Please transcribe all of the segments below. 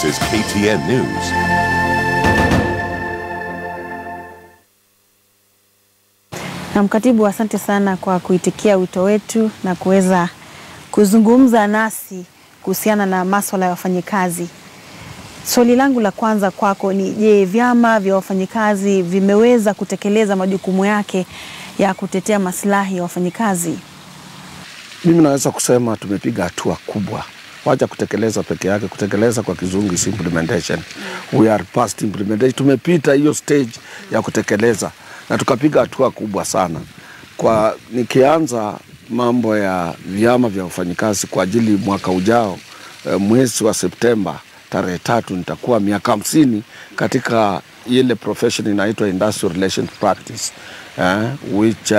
This is KTN News. Na mkatibu, asante sana kwa kuitikia wito wetu na kuweza kuzungumza nasi kuhusiana na masuala ya wafanyikazi. Swali langu la kwanza kwako ni, je, vyama vya wafanyikazi vimeweza kutekeleza majukumu yake ya kutetea maslahi ya wafanyikazi? Mimi naweza kusema tumepiga hatua kubwa. Wacha kutekeleza peke yake, kutekeleza kwa kizungu is implementation. We are past implementation. Tumepita hiyo stage ya kutekeleza na tukapiga hatua kubwa sana. Kwa nikianza mambo ya vyama vya wafanyikazi kwa ajili mwaka ujao, mwezi wa Septemba tarehe 3 nitakuwa miaka 50 katika ile profession inaitwa industrial relations practice, which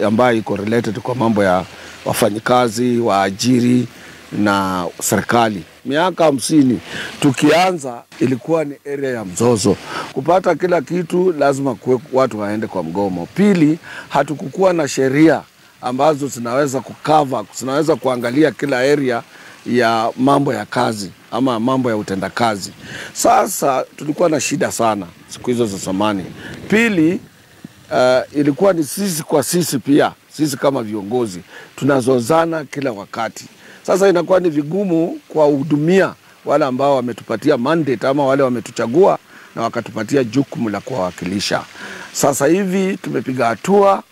ambayo iko related kwa mambo ya wafanyikazi, waajiri na serikali. Miaka 50 tukianza ilikuwa ni area ya mzozo. Kupata kila kitu lazima watu waende kwa mgomo. Pili, hatukukuwa na sheria ambazo zinaweza kukava, zinaweza kuangalia kila area ya mambo ya kazi ama mambo ya utendakazi. Sasa tulikuwa na shida sana siku hizo za zamani. Pili, ilikuwa ni sisi kwa sisi pia, sisi kama viongozi tunazozana kila wakati. Sasa inakuwa ni vigumu kwa hudumia wale ambao wametupatia mandate ama wale wametuchagua na wakatupatia jukumu la kuwawakilisha. Sasa hivi tumepiga hatua,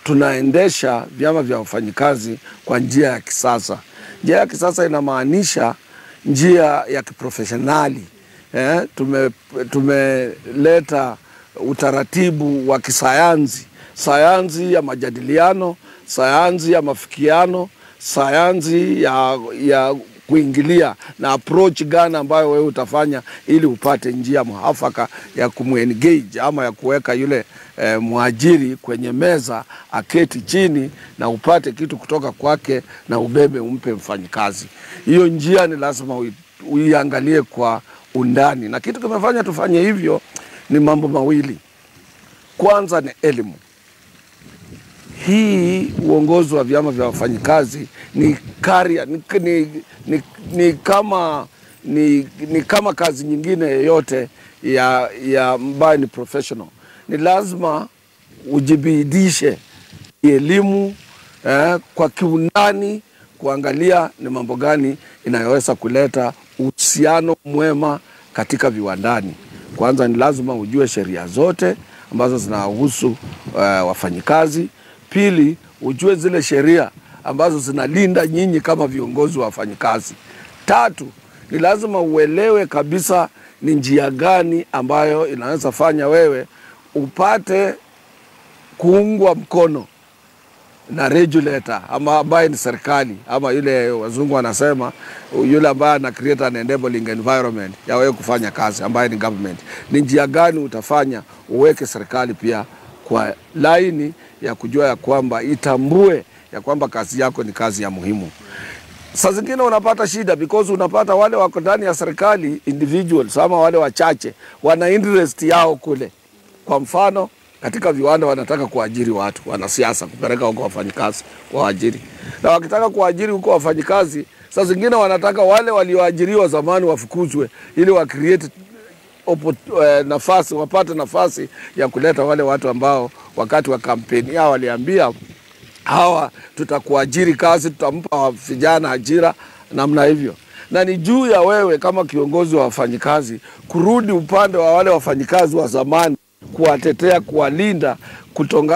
tunaendesha vyama vya wafanyikazi kwa njia ya kisasa. Njia ya kisasa inamaanisha njia ya kiprofessionali. Tumeleta utaratibu wa kisayansi, sayansi ya majadiliano, sayansi ya mafikiano, sayansi ya kuingilia na approach gani ambayo wewe utafanya ili upate njia muafaka ya kumengage ama ya kuweka yule mwajiri kwenye meza, aketi chini na upate kitu kutoka kwake na ubebe umpe mfanyikazi. Hiyo njia ni lazima uiangalie kwa undani, na kitu kimefanya tufanye hivyo ni mambo mawili. Kwanza ni elimu. Hii uongozi wa vyama vya wafanyikazi ni kama kazi nyingine yoyote ya ambayo ni professional. Ni lazima ujibidishe elimu kwa kiundani, kuangalia ni mambo gani inayoweza kuleta uhusiano mwema katika viwandani. Kwanza ni lazima ujue sheria zote ambazo zinahusu wafanyikazi. Pili, ujue zile sheria ambazo zinalinda nyinyi kama viongozi wa wafanyikazi. Tatu, ni lazima uelewe kabisa ni njia gani ambayo inaweza fanya wewe upate kuungwa mkono na regulator ama ambaye ni serikali, ama yule wazungu wanasema yule ambaye ana create an enabling environment ya wewe kufanya kazi, ambaye ni government. Ni njia gani utafanya uweke serikali pia kwa laini ya kujua ya kwamba itambue ya kwamba kazi yako ni kazi ya muhimu. Saa zingine unapata shida because unapata wale wako ndani ya serikali individuals ama wale wachache wana interest yao kule. Kwa mfano katika viwanda wanataka kuajiri watu, wanasiasa kupeleka huko wafanyikazi kuajiri. Na wakitaka kuajiri huko wafanyikazi, saa zingine wanataka wale walioajiriwa zamani wafukuzwe ili wa create nafasi, wapate nafasi ya kuleta wale watu ambao wakati wa kampeni yao waliambia hawa tutakuajiri kazi, tutampa vijana ajira, namna hivyo. Na ni juu ya wewe kama kiongozi wa wafanyikazi kurudi upande wa wale wafanyikazi wa zamani, kuwatetea, kuwalinda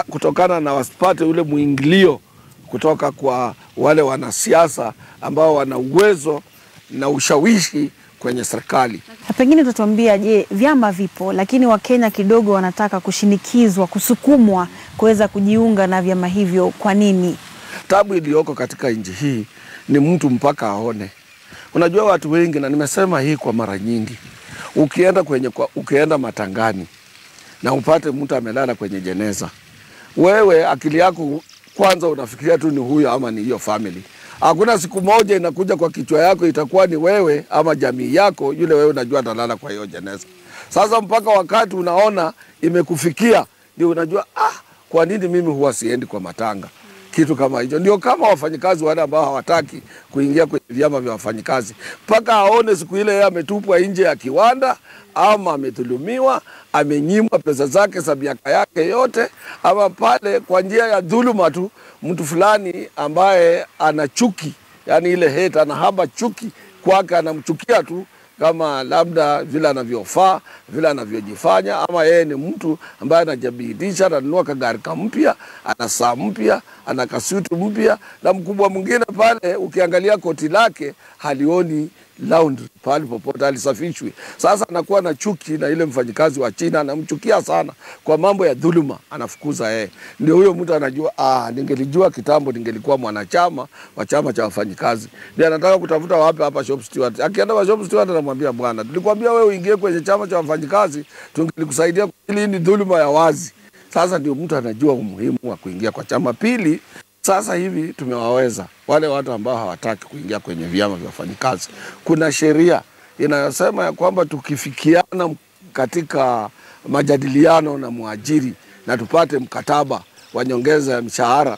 kutokana na wasipate ule muingilio kutoka kwa wale wanasiasa ambao wana uwezo na ushawishi kwenye serikali. Pengine tutatuambia, je, vyama vipo lakini Wakenya kidogo wanataka kushinikizwa, kusukumwa kuweza kujiunga na vyama hivyo. Kwa nini? Tabu iliyoko katika nchi hii ni mtu mpaka aone. Unajua watu wengi, na nimesema hii kwa mara nyingi, ukienda matangani na upate mtu amelala kwenye jeneza, wewe akili yako kwanza unafikiria tu ni huyo ama ni hiyo family. Hakuna siku moja inakuja kwa kichwa yako itakuwa ni wewe ama jamii yako yule wewe unajua atalala kwa hiyo jeneza. Sasa mpaka wakati unaona imekufikia ndio unajua kwa nini mimi huwa siendi kwa matanga. kitu kama hicho. Ndio kama wafanyikazi wale ambao hawataki kuingia kwenye vyama vya wafanyikazi, mpaka aone siku ile yeye ametupwa nje ya kiwanda, ama amedhulumiwa, amenyimwa pesa zake za miaka yake yote, ama pale kwa njia ya dhuluma tu mtu fulani ambaye ana chuki, yani ile hate, anahaba chuki kwake, anamchukia tu kama labda vile anavyofaa, vile anavyojifanya, ama yeye ni mtu ambaye anajibidisha, ananunua kagari mpya, ana saa mpya, ana kasuti mpya, na mkubwa mwingine pale ukiangalia koti lake halioni laundry pale popote, alisafishwi. Sasa anakuwa na chuki na ile mfanyikazi wa China, anamchukia sana kwa mambo ya dhuluma, anafukuza yeye. Ndio huyo mtu anajua, ningelijua kitambo ningelikuwa mwanachama wa chama cha wafanyikazi. Ndio anataka kutafuta wapi hapa shop steward. Akienda kwa shop steward anamwambia, bwana, tulikwambia wewe uingie kwenye chama cha wafanyikazi, tungelikusaidia, ili ni dhuluma ya wazi. Sasa ndio mtu anajua umuhimu wa kuingia kwa chama. Pili, sasa hivi tumewaweza wale watu ambao hawataki kuingia kwenye vyama vya wafanyikazi. Kuna sheria inayosema ya kwamba tukifikiana katika majadiliano na mwajiri na tupate mkataba wa nyongeza ya mshahara,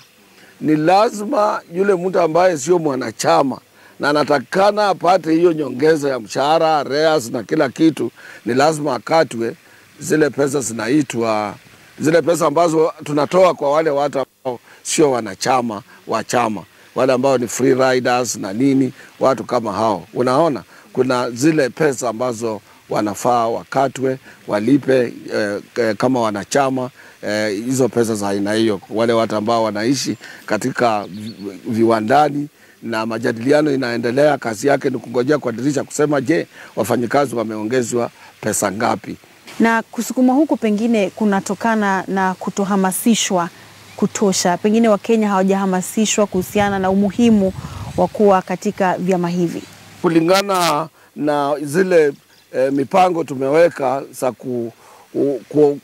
ni lazima yule mtu ambaye sio mwanachama na anatakana apate hiyo nyongeza ya mshahara, arrears na kila kitu, ni lazima akatwe zile pesa zinaitwa, zile pesa ambazo tunatoa kwa wale watu ambao sio wanachama wa chama, wale ambao ni free riders na nini, watu kama hao. Unaona, kuna zile pesa ambazo wanafaa wakatwe, walipe kama wanachama, hizo pesa za aina hiyo. Wale watu ambao wanaishi katika viwandani na majadiliano inaendelea, kazi yake ni kungojea kwa dirisha kusema, je, wafanyikazi wameongezwa pesa ngapi? Na kusukuma huku pengine kunatokana na kutohamasishwa kutosha. Pengine Wakenya hawajahamasishwa kuhusiana na umuhimu wa kuwa katika vyama hivi. Kulingana na zile mipango tumeweka za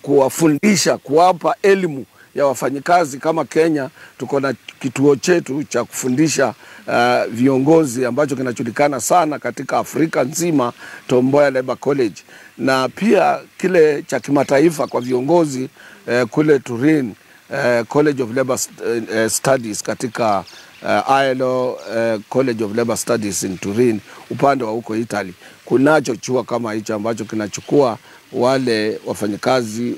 kuwafundisha, kuwapa elimu ya wafanyikazi, kama Kenya tuko na kituo chetu cha kufundisha viongozi ambacho kinajulikana sana katika Afrika nzima, Tom Mboya Labour College, na pia kile cha kimataifa kwa viongozi kule Turin, College of Labour Studies katika ILO College of Labour Studies in Turin, upande wa huko Italy. Kunacho chuo kama hicho ambacho kinachukua wale wafanyikazi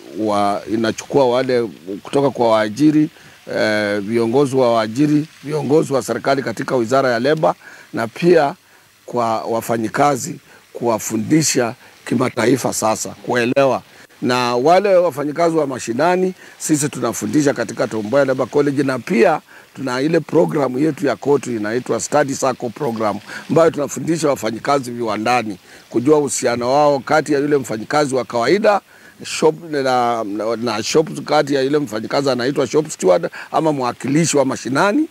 inachukua wale kutoka kwa waajiri, viongozi wa waajiri, viongozi wa serikali katika wizara ya leba, na pia kwa wafanyikazi kuwafundisha kimataifa sasa kuelewa. Na wale wafanyikazi wa mashinani sisi tunafundisha katika Tom Mboya Labour College, na pia tuna ile programu yetu ya KOTU inaitwa Study Circle Program, ambayo tunafundisha wafanyikazi viwandani kujua uhusiano wao kati ya yule mfanyikazi wa kawaida shop na shop, kati ya yule mfanyikazi anaitwa shop steward ama mwakilishi wa mashinani,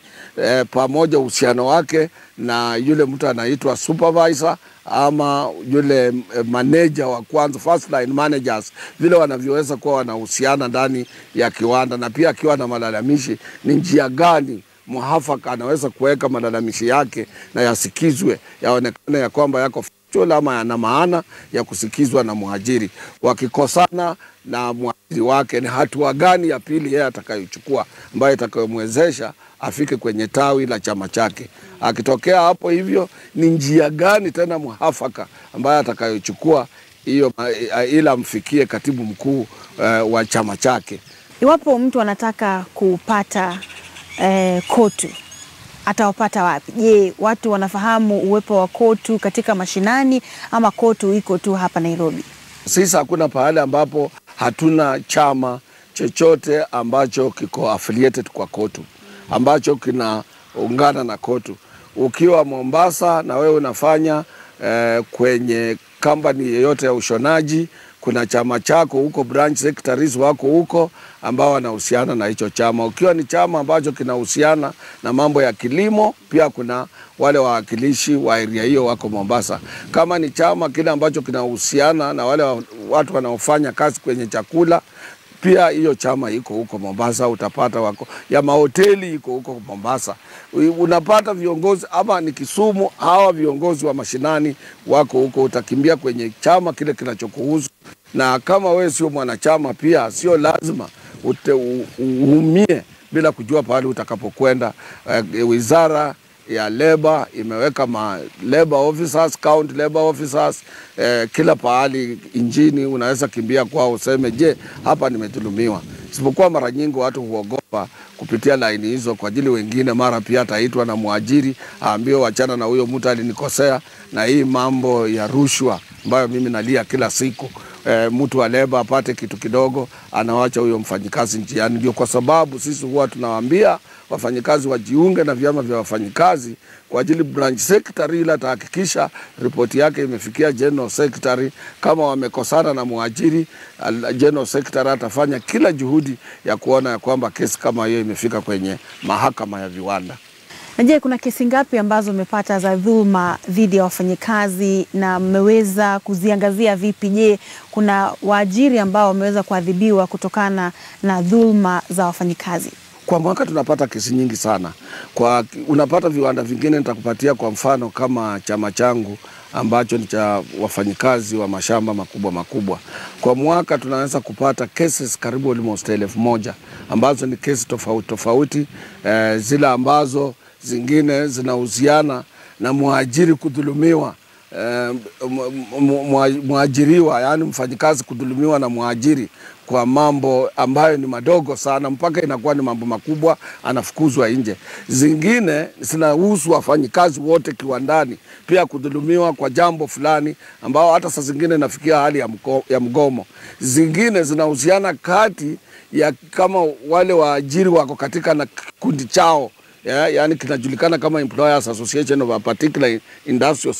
pamoja uhusiano wake na yule mtu anaitwa supervisor ama yule manager wa kwanza, first line managers, vile wanavyoweza kuwa wanahusiana ndani ya kiwanda. Na pia akiwa na malalamishi, ni njia gani muhafaka anaweza kuweka malalamishi yake na yasikizwe, yaonekane ya kwamba yako factual ama yana maana ya kusikizwa na muajiri. Wakikosana na muajiri wake, ni hatua gani ya pili yeye atakayochukua ambayo itakayomwezesha afike kwenye tawi la chama chake. Akitokea hapo hivyo, ni njia gani tena muhafaka ambayo atakayochukua hiyo ila mfikie katibu mkuu wa chama chake. Iwapo mtu anataka kupata KOTU, atawapata wapi? Je, watu wanafahamu uwepo wa KOTU katika mashinani ama KOTU iko tu hapa Nairobi? Sisi hakuna pahali ambapo hatuna chama chochote ambacho kiko affiliated kwa KOTU, ambacho kinaungana na KOTU. Ukiwa Mombasa na wewe unafanya kwenye company yoyote ya ushonaji, kuna chama chako huko, branch secretaries wako huko ambao wanahusiana na hicho chama. Ukiwa ni chama ambacho kinahusiana na mambo ya kilimo, pia kuna wale wawakilishi wa area hiyo wako Mombasa. Kama ni chama kile ambacho kinahusiana na wale watu wanaofanya kazi kwenye chakula, pia hiyo chama iko huko Mombasa. Utapata wako ya mahoteli iko huko Mombasa. Unapata viongozi, ama ni Kisumu, hawa viongozi wa mashinani wako huko. Utakimbia kwenye chama kile kinachokuhusu. Na kama wewe sio mwanachama, pia sio lazima uumie bila kujua pahali utakapokwenda. Wizara ya Labor imeweka labor officers, county labor officers, kila pahali injini unaweza kimbia kwao useme je, hapa nimedhulumiwa. Isipokuwa mara nyingi watu huogopa kupitia laini hizo kwa ajili wengine mara pia ataitwa na muajiri aambiwe wachana na huyo mtu alinikosea. Na hii mambo ya rushwa ambayo mimi nalia kila siku, mtu wa Labor apate kitu kidogo anawacha huyo mfanyikazi njiani. Ndio kwa sababu sisi huwa tunawaambia wafanyikazi wajiunge na vyama vya wafanyikazi kwa ajili branch secretary ila tahakikisha ripoti yake imefikia general secretary. Kama wamekosana na muajiri, general secretary atafanya kila juhudi ya kuona ya kwamba kesi kama hiyo imefika kwenye mahakama ya viwanda. Na je, kuna kesi ngapi ambazo umepata za dhulma dhidi ya wafanyikazi na mmeweza kuziangazia vipi? Je, kuna waajiri ambao wameweza kuadhibiwa kutokana na dhulma za wafanyikazi? Kwa mwaka tunapata kesi nyingi sana. Unapata viwanda vingine, nitakupatia kwa mfano kama chama changu ambacho ni cha wafanyikazi wa mashamba makubwa. Kwa mwaka tunaweza kupata cases karibu almost 1000 ambazo ni kesi tofauti, zile ambazo zingine zinahusiana na muajiri kudhulumiwa, muajiriwa yani mfanyikazi kudhulumiwa na muajiri kwa mambo ambayo ni madogo sana mpaka inakuwa ni mambo makubwa, anafukuzwa nje. Zingine zinahusu wafanyikazi wote kiwandani pia kudhulumiwa kwa jambo fulani ambao hata saa zingine inafikia hali ya mgomo. Zingine zinahusiana kati ya kama wale waajiri wako katika na kundi chao, yani kinajulikana kama Employers Association of a particular industrial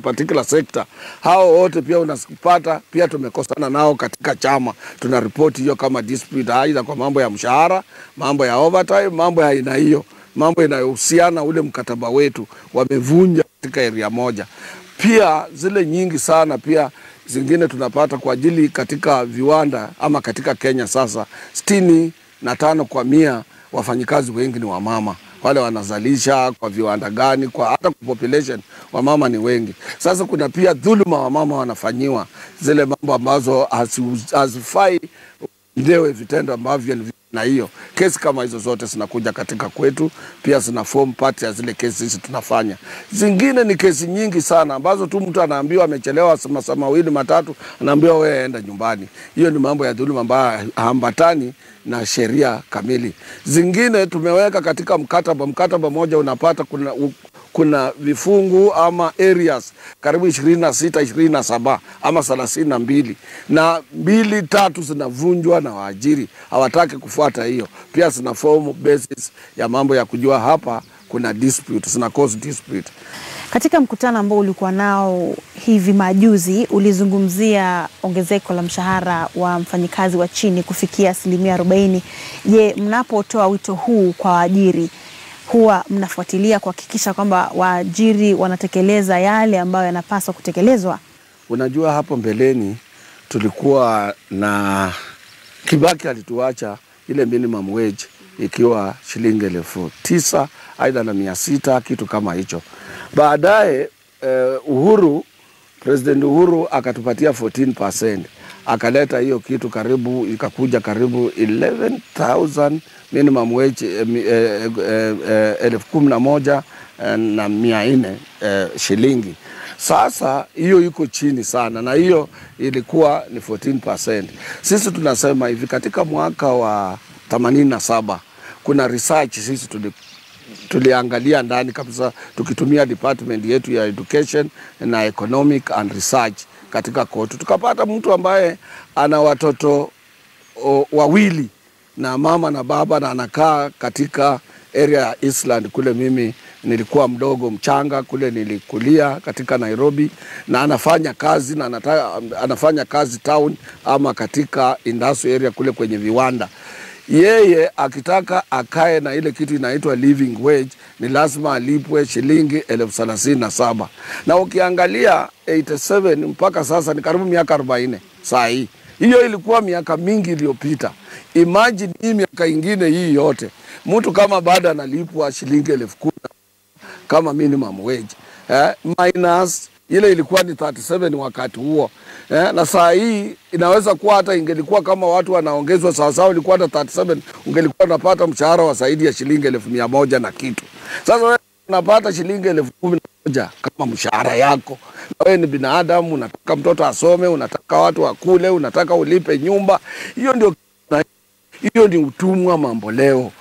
particular sector. Hao wote pia unasipata pia tumekosana nao katika chama. Tuna report hiyo kama dispute, aidha kwa mambo ya mshahara, mambo ya overtime, mambo ya aina hiyo, mambo inayohusiana ule mkataba wetu wamevunja katika area moja. Pia zile nyingi sana pia zingine tunapata kwa ajili katika viwanda ama katika Kenya sasa 65% wafanyikazi wengi ni wamama. Wale wanazalisha kwa viwanda gani, kwa hata kwa population wamama ni wengi. Sasa kuna pia dhuluma wamama wanafanyiwa, zile mambo ambazo hazifai ndewe vitendo ambavyo na hiyo. Kesi kama hizo zote zinakuja katika kwetu, pia zina form part ya zile kesi hizi tunafanya. Zingine ni kesi nyingi sana ambazo tu mtu anaambiwa amechelewa masaa mawili matatu, anaambiwa wewe enda nyumbani. Hiyo ni mambo ya dhuluma ambayo haambatani na sheria kamili. Zingine tumeweka katika mkataba moja, unapata kuna vifungu ama areas karibu 26, 27 ama 32 na 2-3 zinavunjwa na waajiri, hawataki kufuata hiyo. Pia zina form basis ya mambo ya kujua hapa kuna dispute, zina cause dispute. Katika mkutano ambao ulikuwa nao hivi majuzi, ulizungumzia ongezeko la mshahara wa mfanyikazi wa chini kufikia 40%. Je, mnapotoa wito huu kwa waajiri, huwa mnafuatilia kuhakikisha kwamba waajiri wanatekeleza yale ambayo yanapaswa kutekelezwa? Unajua hapo mbeleni tulikuwa na Kibaki alituacha ile minimum wage ikiwa shilingi 9,000 aidha na 600 kitu kama hicho. Baadaye President Uhuru akatupatia 14%, akaleta hiyo kitu karibu, ikakuja karibu 11,000 minimum wage, 11,400 shilingi. Sasa hiyo iko chini sana na hiyo ilikuwa ni 14%. Sisi tunasema hivi, katika mwaka wa 87 kuna research sisi tuliangalia ndani kabisa tukitumia department yetu ya education na economic and research katika koti. Tukapata mtu ambaye ana watoto wawili na mama na baba na anakaa katika area ya Eastland kule. Mimi nilikuwa mdogo mchanga kule, nilikulia katika Nairobi, na anafanya kazi na anafanya kazi town ama katika industrial area kule kwenye viwanda. Yeye akitaka akae na ile kitu inaitwa living wage ni lazima alipwe shilingi 37,000. Na ukiangalia 87 mpaka sasa ni karibu miaka 40 saa hii. Hiyo ilikuwa miaka mingi iliyopita. Imagine hii miaka ingine hii yote mtu kama baada analipwa shilingi 10,000 kama minimum wage, minus Ile ilikuwa ni 37 wakati huo. Na saa hii inaweza kuwa hata ingelikuwa kama watu wanaongezwa sawa ilikuwa hata 37, ungelikuwa unapata mshahara wa zaidi ya shilingi 1,100 na kitu. Sasa wewe unapata shilingi 11,000 kama mshahara yako. Wewe ni binadamu, unataka mtoto asome, unataka watu wakule, unataka ulipe nyumba. Hiyo ni utumwa mambo leo.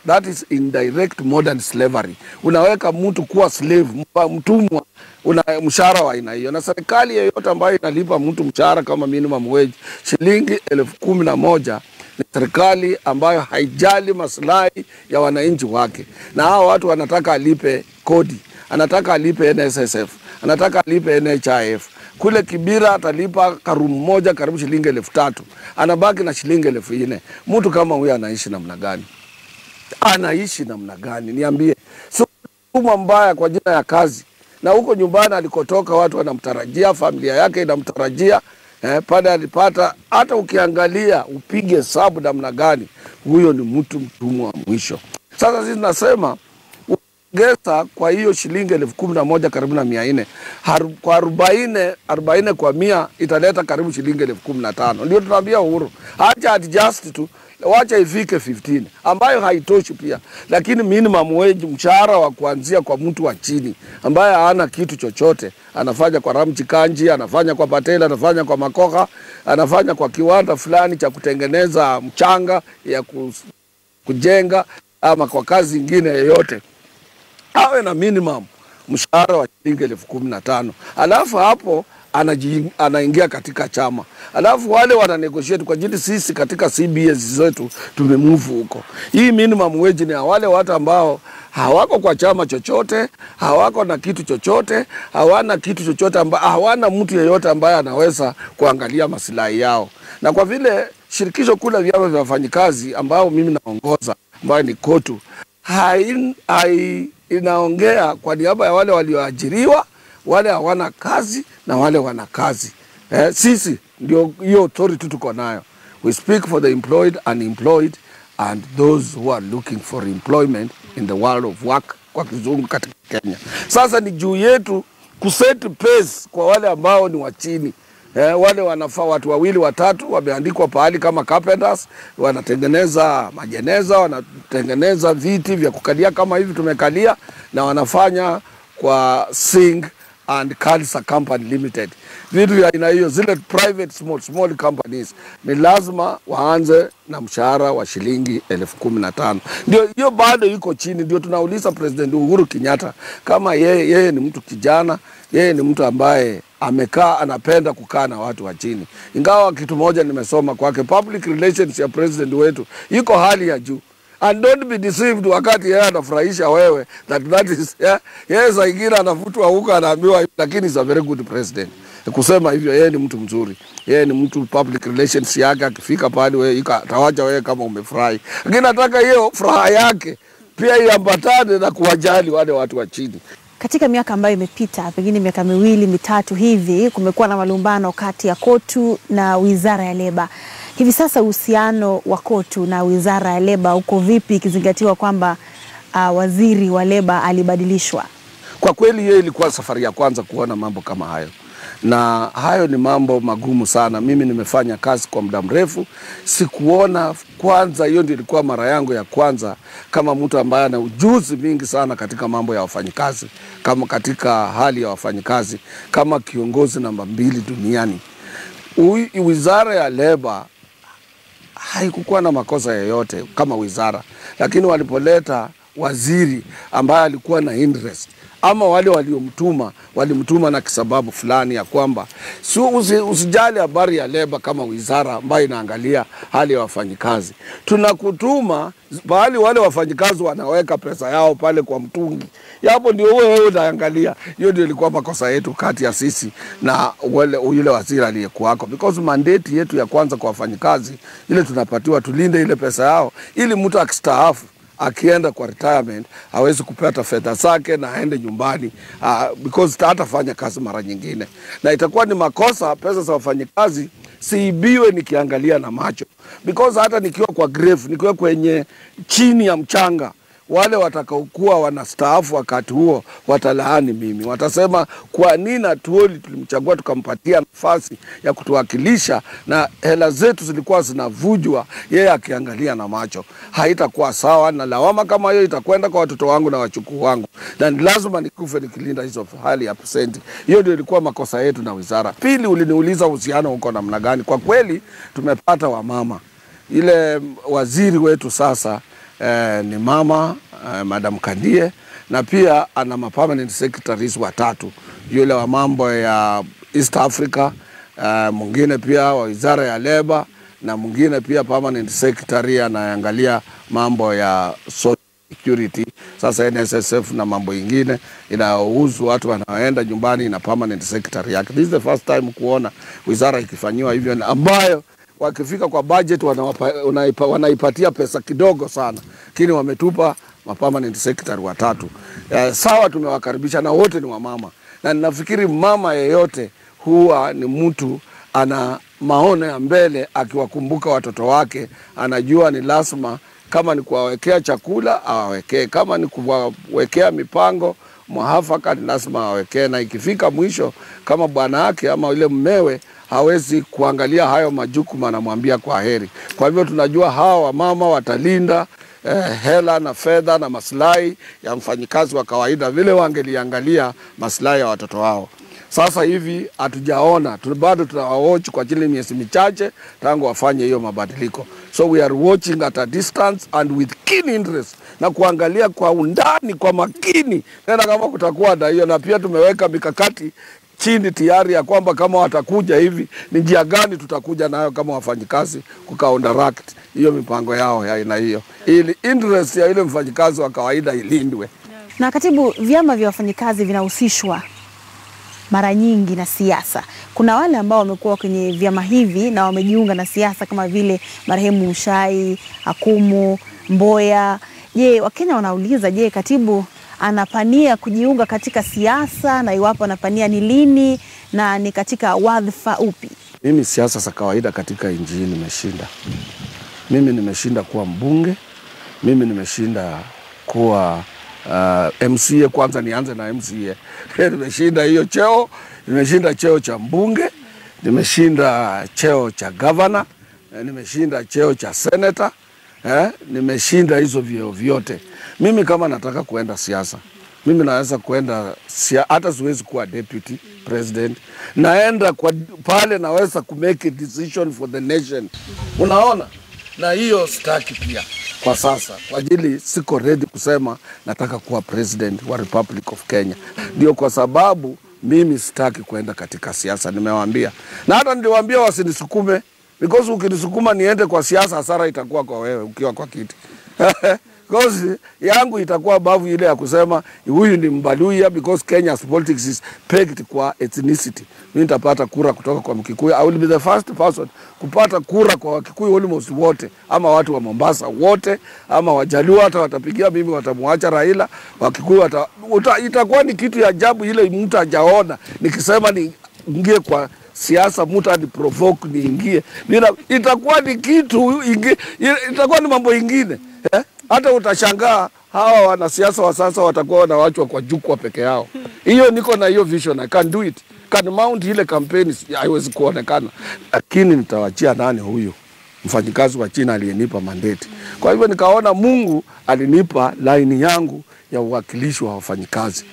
That is indirect modern slavery. Unaweka mtu kuwa slave, mtumwa, una mshahara wa aina hiyo. Na serikali yoyote ambayo inalipa mtu mshahara kama minimum wage shilingi 11,000 ni serikali ambayo haijali maslahi ya wananchi wake. Na hao watu wanataka alipe kodi, anataka alipe NSSF, anataka alipe NHIF. Kule Kibira atalipa karumu moja karibu shilingi 3,000. Anabaki na shilingi 4,000. Mtu kama huyo anaishi namna gani? Anaishi namna gani? Niambie. So mfumo mbaya kwa jina ya kazi. Na huko nyumbani alikotoka watu wanamtarajia, familia yake inamtarajia, pale alipata, hata ukiangalia upige hesabu namna gani, huyo ni mtu mtumwa wa mwisho. Sasa sisi tunasema ongeza kwa hiyo shilingi 11,000 karibu na 400, kwa 40 kwa 100 italeta karibu shilingi 15,000. Ndio tunaambia Uhuru, acha adjust tu, wacha ifike 15, ambayo haitoshi pia. Lakini minimum wage, mshahara wa kuanzia kwa mtu wa chini ambaye hana kitu chochote, anafanya kwa Ramchi Kanji, anafanya kwa Patela, anafanya kwa Makoha, anafanya kwa kiwanda fulani cha kutengeneza mchanga ya kujenga, ama kwa kazi nyingine yoyote, awe na minimum mshahara wa shilingi 15,000. Alafu hapo anaingia katika chama. Alafu wale wana negotiate kwa jini, sisi katika CBS zetu tumemove huko. Hii minimum wage ni wale watu ambao hawako kwa chama chochote, hawako na kitu chochote, hawana kitu chochote, hawana mtu yeyote ambaye anaweza kuangalia maslahi yao. Na kwa vile shirikisho kula vyama vya wafanyikazi ambao mimi naongoza, ambayo ni KOTU, inaongea kwa niaba ya wale walioajiriwa, wale hawana kazi na wale wana kazi. Sisi ndio hiyo authority tuko nayo. We speak for the employed, unemployed and those who are looking for employment in the world of work kwa kizungu katika Kenya. Sasa ni juu yetu kuset pace kwa wale ambao ni wa chini. Wale wanafaa watu 2 watatu wameandikwa pahali kama carpenters, wanatengeneza majeneza, wanatengeneza viti vya kukalia kama hivi tumekalia, na wanafanya kwa Singh and Khalsa Company Limited. Vitu ya aina hiyo, zile private small companies ni lazima waanze na mshahara wa shilingi 15,000. Ndio hiyo bado iko chini. Ndio tunauliza President Uhuru Kenyatta kama yeye ni mtu kijana, yeye ni mtu ambaye amekaa anapenda kukaa na watu wa chini. Ingawa kitu moja nimesoma kwake, public relations ya president wetu iko hali ya juu. And don't be deceived wakati yeye anafurahisha wewe, that is yeye saingine anafutwa huko anaambiwa, lakini is a very good president. Kusema hivyo, yeye ni mtu mzuri, yeye ni mtu public relations yake, akifika pale wewe atawacha wewe kama umefurahi. Lakini nataka hiyo furaha yake pia iambatane na kuwajali wale watu wa chini. Katika miaka ambayo imepita, pengine miaka 2 mitatu hivi, kumekuwa na malumbano kati ya KOTU na Wizara ya Leba. Hivi sasa uhusiano wa KOTU na Wizara ya Leba uko vipi, ikizingatiwa kwamba waziri wa Leba alibadilishwa? Kwa kweli yeye ilikuwa safari ya kwanza kuona mambo kama hayo. Na hayo ni mambo magumu sana. Mimi nimefanya kazi kwa muda mrefu, sikuona kwanza. Hiyo ndio ilikuwa mara yangu ya kwanza kama mtu ambaye ana ujuzi mingi sana katika mambo ya wafanyikazi, kama katika hali ya wafanyikazi, kama kiongozi namba 2 duniani. Wizara ya Leba haikukuwa na makosa yoyote kama wizara, lakini walipoleta waziri ambaye alikuwa na interest, ama wale walimtuma na kisababu fulani ya kwamba usijali habari ya Leba kama wizara ambayo inaangalia hali ya wafanyikazi. Tunakutuma bali wale wafanyikazi wanaweka pesa yao pale kwa mtungi. Hapo ndio wewe unaangalia. Hiyo ndio ilikuwa makosa yetu kati ya sisi na yule waziri aliyekuwako, because mandate yetu ya kwanza kwa wafanyikazi ile tunapatiwa tulinde ile pesa yao, ili mtu akistaafu akienda kwa retirement hawezi kupata fedha zake na aende nyumbani, because hatafanya kazi mara nyingine. Na itakuwa ni makosa pesa za wafanyikazi siibiwe nikiangalia na macho, because hata nikiwa kwa grave, nikiwa kwenye chini ya mchanga, wale watakaokuwa wanastaafu wakati huo watalaani mimi. Watasema kwa nini Atuoli tulimchagua tukampatia nafasi ya kutuwakilisha na hela zetu zilikuwa zinavujwa, yeye akiangalia na macho. Haitakuwa sawa, na lawama kama hiyo itakwenda kwa watoto wangu na wachukuu wangu. Na ni lazima nikufe nikilinda hizo hali ya percent. Hiyo ndio ilikuwa makosa yetu na wizara. Pili, uliniuliza uhusiano uko namna gani. Kwa kweli tumepata wamama. Ile waziri wetu sasa ni mama Madam Kandie, na pia ana permanent secretaries watatu, yule wa mambo ya East Africa, mwingine pia wa wizara ya Labor, na mwingine pia permanent secretary anaangalia mambo ya social security, sasa NSSF na mambo ingine inayohusu watu wanaoenda nyumbani na permanent secretary yake. This is the first time kuona wizara ikifanywa hivyo, ambayo wakifika kwa budget wanaipatia pesa kidogo sana, lakini wametupa permanent secretary watatu. Sawa, tumewakaribisha na wote ni wamama, na ninafikiri mama yeyote huwa ni mtu ana maono ya mbele, akiwakumbuka watoto wake, anajua ni lazima kama ni kuwawekea chakula awawekee, kama ni kuwawekea mipango mwafaka ni lazima awawekee, na ikifika mwisho kama bwana yake ama yule mmewe hawezi kuangalia hayo majukumu, anamwambia kwa heri. Kwa hivyo tunajua hawa wamama watalinda hela na fedha na maslahi ya mfanyikazi wa kawaida vile wangeliangalia maslahi ya watoto wao. Sasa hivi hatujaona, bado tunawatch kwa ajili miezi michache tangu wafanye hiyo mabadiliko. So we are watching at a distance and with keen interest, na kuangalia kwa undani, kwa makini tena kama kutakuwa na hiyo. Na pia tumeweka mikakati chini tayari ya kwamba kama watakuja hivi ni njia gani tutakuja nayo kama wafanyikazi counteract hiyo mipango yao ya aina hiyo, ili interest ya ile mfanyikazi wa kawaida ilindwe. Na katibu, vyama vya wafanyikazi vinahusishwa mara nyingi na siasa. Kuna wale ambao wamekuwa kwenye vyama hivi na wamejiunga na siasa kama vile marehemu Muchai, Akumu, Mboya. Je, Wakenya wanauliza, je, katibu anapania kujiunga katika siasa, na iwapo anapania ni lini na ni katika wadhifa upi? Mimi siasa za kawaida katika nchi hii nimeshinda. Mimi nimeshinda kuwa mbunge, mimi nimeshinda kuwa MCA. Kwanza nianze na MCA. Nimeshinda hiyo cheo, nimeshinda cheo cha mbunge, nimeshinda cheo cha governor, nimeshinda cheo cha senator, nimeshinda hizo vyeo vyote. Mimi kama nataka kuenda siasa, mimi naweza kuenda hata siwezi kuwa deputy president. Naenda kwa pale naweza ku make a decision for the nation. Unaona? Na hiyo sitaki pia kwa sasa, kwa ajili siko ready kusema nataka kuwa president wa Republic of Kenya. Ndio kwa sababu mimi sitaki kuenda katika siasa, nimewaambia. Na hata niliwaambia wasinisukume, because ukinisukuma niende kwa siasa hasara itakuwa kwa wewe ukiwa kwa kiti. Because yangu itakuwa bavu ile ya kusema huyu ni Mbaluya, because Kenya's politics is pegged kwa ethnicity. Mimi nitapata kura kutoka kwa Mkikuyu. I will be the first person kupata kura kwa Wakikuyu almost wote, ama watu wa Mombasa wote, ama Wajaluo hata watapigia mimi, watamwacha Raila. Wakikuyu itakuwa ni kitu ya ajabu ile mtu hajaona. Nikisema niingie kwa siasa mtu ani provoke niingie, itakuwa ni kitu itakuwa ni mambo ingine. Hata utashangaa hawa wanasiasa wa sasa watakuwa wanawachwa kwa jukwaa peke yao. Hiyo niko na hiyo vision, I can do it. Can mount ile campaign haiwezi kuonekana. Lakini nitawachia nani huyu? Mfanyikazi wa China aliyenipa mandate. Kwa hivyo nikaona Mungu alinipa line yangu ya uwakilishi wa wafanyikazi.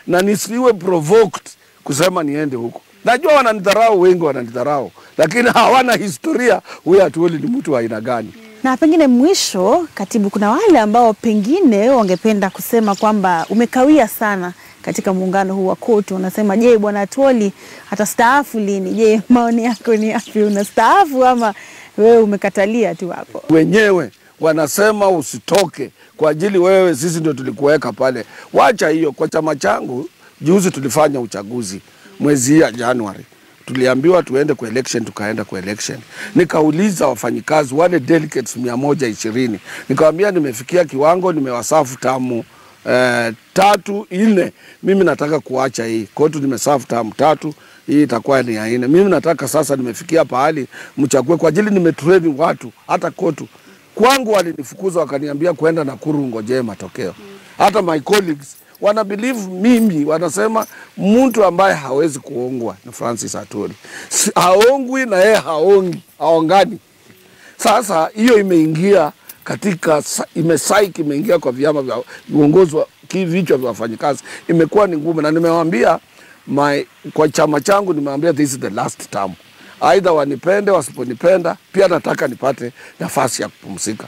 Na nisiwe provoked kusema niende huko. Najua wananidharau, wengi wananidharau, lakini hawana historia huyu Atuoli ni mtu wa aina gani. Na pengine mwisho, katibu, kuna wale ambao pengine wangependa kusema kwamba umekawia sana katika muungano huu wa KOTU. Unasema, je, bwana Atuoli atastaafu lini? Je, maoni yako ni yapi? Unastaafu ama wewe umekatalia tu hapo? Wenyewe wanasema usitoke kwa ajili wewe, sisi ndio tulikuweka pale. Wacha hiyo. Kwa chama changu juzi tulifanya uchaguzi mwezi ya Januari. Tuliambiwa tuende kwa election, tukaenda kwa election. Nikauliza wafanyikazi wale delegates 120. Nikamwambia nimefikia kiwango, nimewasafu tamu 3 4. Mimi nataka kuacha hii. KOTU nimesafu tamu 3, hii itakuwa ni ya 4. Mimi nataka sasa, nimefikia pahali mchague kwa ajili nimetrain watu hata KOTU Kwangu walinifukuza wakaniambia kwenda Nakuru ngojee matokeo. Hata my colleagues wana believe mimi, wanasema mtu ambaye hawezi kuongwa ni Francis Atwoli. Haongwi na yeye haongani. Sasa hiyo imeingia katika imeingia kwa vyama vya uongozi wa vichwa vya wafanyikazi, imekuwa ni ngumu, na nimewaambia kwa chama changu nimewaambia this is the last term. Aidha wanipende wasiponipenda, pia nataka nipate nafasi ya kupumzika.